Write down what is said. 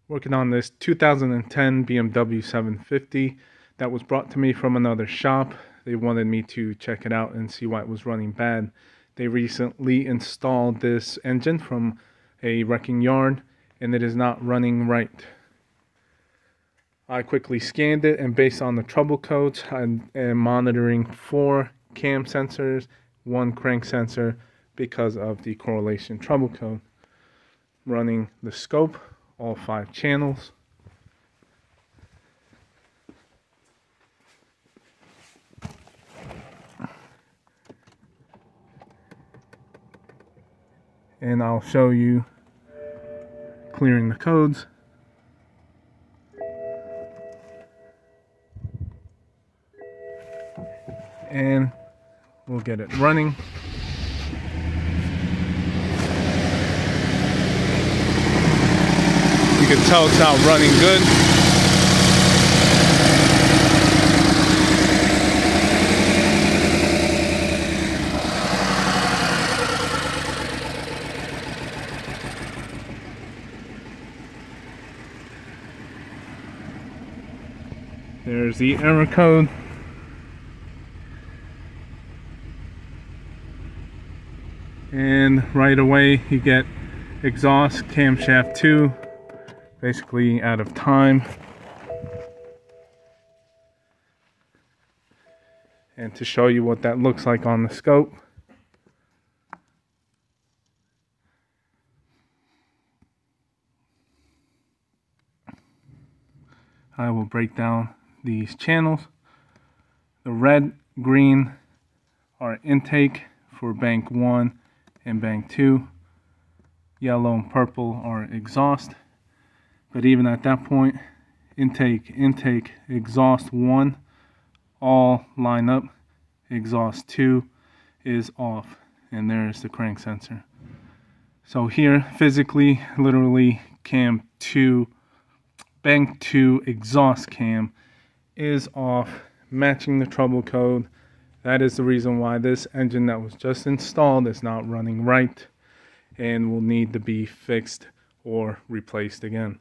Working on this 2010 BMW 750 that was brought to me from another shop. They wanted me to check it out and see why it was running bad. They recently installed this engine from a wrecking yard and it is not running right. I quickly scanned it, and based on the trouble codes, I am monitoring 4 cam sensors, 1 crank sensor because of the correlation trouble code. Running the scope, all 5 channels. And I'll show you clearing the codes. And we'll get it running. You can tell it's not running good. There's the error code. And right away you get exhaust camshaft 2 basically out of time. And to show you what that looks like on the scope, I will break down these channels. The red, green are intake for bank 1 and bank 2. Yellow and purple are exhaust. But even at that point, intake, exhaust 1 all line up. Exhaust 2 is off, and there's the crank sensor. So here, physically, literally, cam 2, bank 2 exhaust cam is off, matching the trouble code. That is the reason why this engine that was just installed is not running right and will need to be fixed or replaced again.